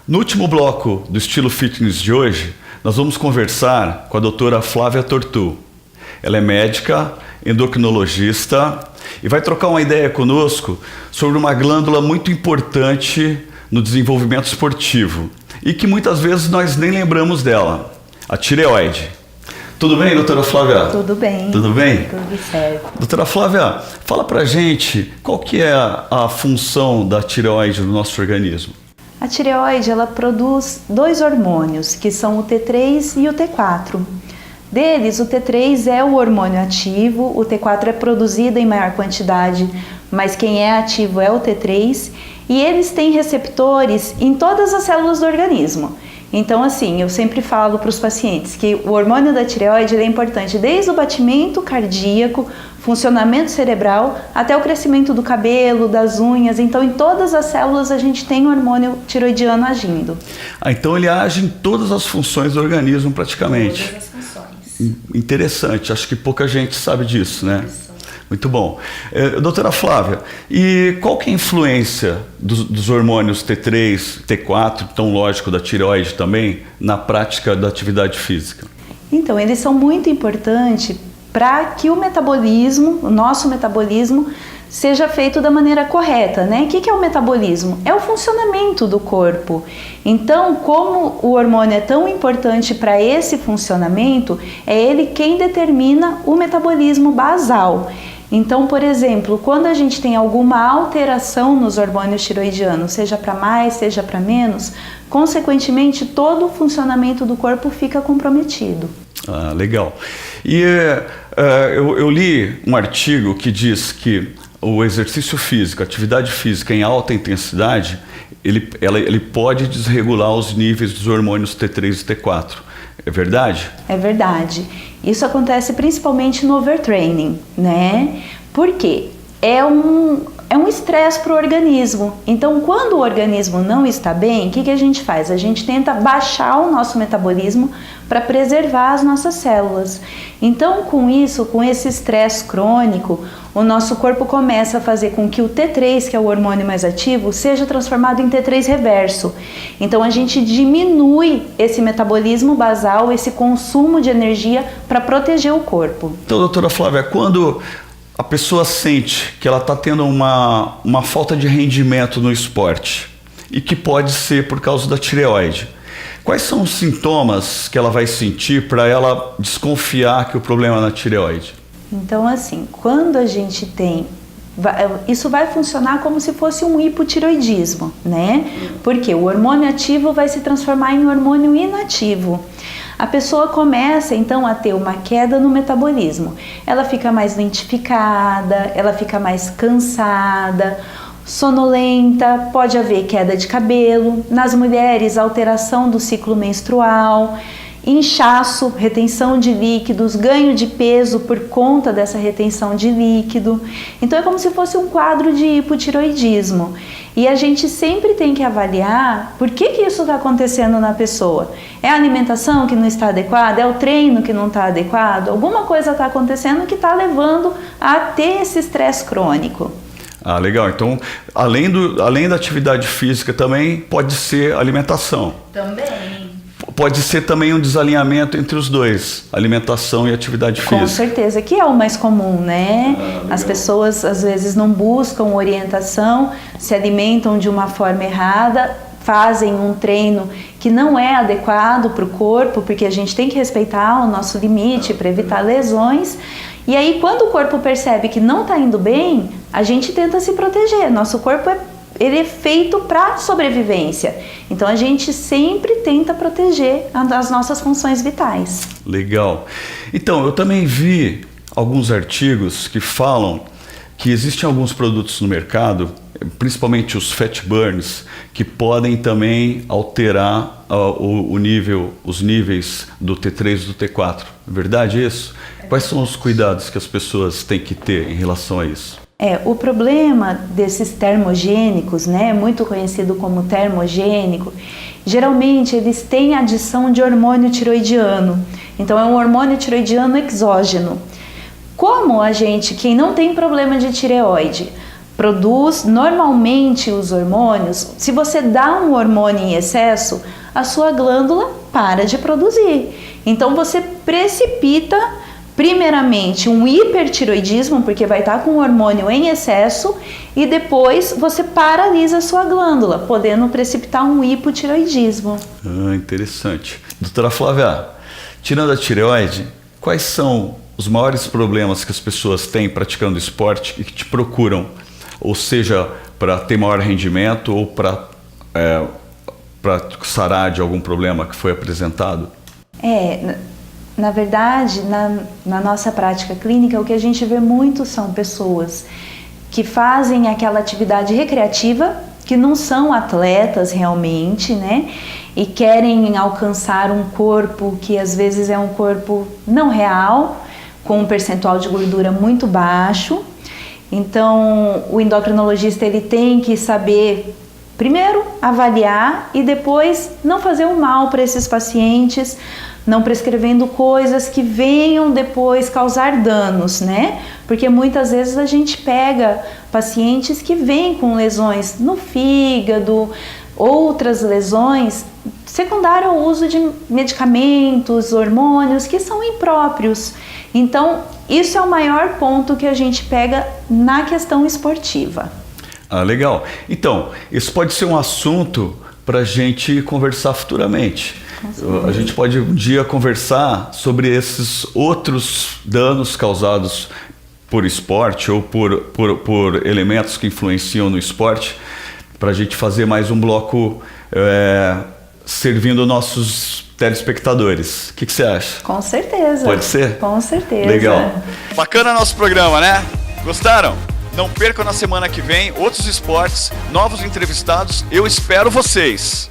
No último bloco do Estilo Fitness de hoje, nós vamos conversar com a doutora Flávia Tortu. Ela é médica, endocrinologista e vai trocar uma ideia conosco sobre uma glândula muito importante no desenvolvimento esportivo e que muitas vezes nós nem lembramos dela, a tireoide. Tudo bem, doutora Flávia? Tudo bem. Tudo bem? Tudo certo. Doutora Flávia, fala pra gente qual que é a função da tireoide no nosso organismo. A tireoide, ela produz dois hormônios, que são o T3 e o T4. Deles, o T3 é o hormônio ativo, o T4 é produzido em maior quantidade, mas quem é ativo é o T3, e eles têm receptores em todas as células do organismo. Então, assim, eu sempre falo para os pacientes que o hormônio da tireoide é importante desde o batimento cardíaco, funcionamento cerebral, até o crescimento do cabelo, das unhas. Então, em todas as células a gente tem o hormônio tireoidiano agindo. Então ele age em todas as funções do organismo praticamente. Todas as funções. Interessante, acho que pouca gente sabe disso, né? Isso. Muito bom. Doutora Flávia, e qual que é a influência dos hormônios T3, T4, tão lógico da tireoide também, na prática da atividade física? Então, eles são muito importantes para que o metabolismo, o nosso metabolismo, seja feito da maneira correta, né? O que é o metabolismo? É o funcionamento do corpo. Então, como o hormônio é tão importante para esse funcionamento, é ele quem determina o metabolismo basal. Então, por exemplo, quando a gente tem alguma alteração nos hormônios tireoidianos, seja para mais, seja para menos, consequentemente todo o funcionamento do corpo fica comprometido. Ah, legal. E eu li um artigo que diz que o exercício físico, a atividade física em alta intensidade, ele pode desregular os níveis dos hormônios T3 e T4. É verdade? É verdade. Isso acontece principalmente no overtraining, né? Por quê? É um estresse para o organismo. Então, quando o organismo não está bem, o que a gente faz? A gente tenta baixar o nosso metabolismo para preservar as nossas células. Então, com isso, com esse estresse crônico, o nosso corpo começa a fazer com que o T3, que é o hormônio mais ativo, seja transformado em T3 reverso. Então, a gente diminui esse metabolismo basal, esse consumo de energia para proteger o corpo. Então, doutora Flávia, quando a pessoa sente que ela está tendo uma falta de rendimento no esporte e que pode ser por causa da tireoide, quais são os sintomas que ela vai sentir para ela desconfiar que o problema é na tireoide? Então, assim, quando a gente tem... Isso vai funcionar como se fosse um hipotireoidismo, né? Porque o hormônio ativo vai se transformar em hormônio inativo. A pessoa começa então a ter uma queda no metabolismo. Ela fica mais lentificada, ela fica mais cansada, sonolenta, pode haver queda de cabelo. Nas mulheres, alteração do ciclo menstrual, inchaço, retenção de líquidos, ganho de peso por conta dessa retenção de líquido. Então é como se fosse um quadro de hipotireoidismo. E a gente sempre tem que avaliar por que isso está acontecendo na pessoa. É a alimentação que não está adequada? É o treino que não está adequado? Alguma coisa está acontecendo que está levando a ter esse estresse crônico. Ah, legal. Então, além da atividade física também pode ser alimentação. Também. Pode ser também um desalinhamento entre os dois, alimentação e atividade física. Com certeza, que é o mais comum, né? As pessoas às vezes não buscam orientação, se alimentam de uma forma errada, fazem um treino que não é adequado para o corpo, porque a gente tem que respeitar o nosso limite para evitar lesões. E aí, quando o corpo percebe que não está indo bem, a gente tenta se proteger. Nosso corpo ele é feito para sobrevivência. Então a gente sempre tenta proteger as nossas funções vitais. Legal. Então, eu também vi alguns artigos que falam que existem alguns produtos no mercado, principalmente os fat burns, que podem também alterar os níveis do T3 e do T4. É verdade isso? Quais são os cuidados que as pessoas têm que ter em relação a isso? O problema desses termogênicos, né, muito conhecido como termogênico, geralmente eles têm adição de hormônio tireoidiano. Então é um hormônio tireoidiano exógeno. Como quem não tem problema de tireoide, produz normalmente os hormônios. Se você dá um hormônio em excesso, a sua glândula para de produzir. Então você precipita primeiramente um hipertiroidismo, porque vai estar com o hormônio em excesso, e depois você paralisa a sua glândula, podendo precipitar um hipotiroidismo. Interessante. Doutora Flávia, tirando a tireoide, quais são os maiores problemas que as pessoas têm praticando esporte e que te procuram? Ou seja, para ter maior rendimento ou para sarar de algum problema que foi apresentado? Na verdade, na nossa prática clínica, o que a gente vê muito são pessoas que fazem aquela atividade recreativa, que não são atletas realmente, né? E querem alcançar um corpo que às vezes é um corpo não real, com um percentual de gordura muito baixo. Então, o endocrinologista ele tem que saber, primeiro, avaliar e depois não fazer o mal para esses pacientes, não prescrevendo coisas que venham depois causar danos, né? Porque muitas vezes a gente pega pacientes que vêm com lesões no fígado, outras lesões secundárias ao uso de medicamentos, hormônios que são impróprios. Então, isso é o maior ponto que a gente pega na questão esportiva. Legal. Então, isso pode ser um assunto para a gente conversar futuramente. A gente pode um dia conversar sobre esses outros danos causados por esporte ou por elementos que influenciam no esporte, para a gente fazer mais um bloco servindo nossos telespectadores. O que você acha? Com certeza. Pode ser? Com certeza. Legal. Bacana nosso programa, né? Gostaram? Não percam na semana que vem outros esportes, novos entrevistados. Eu espero vocês.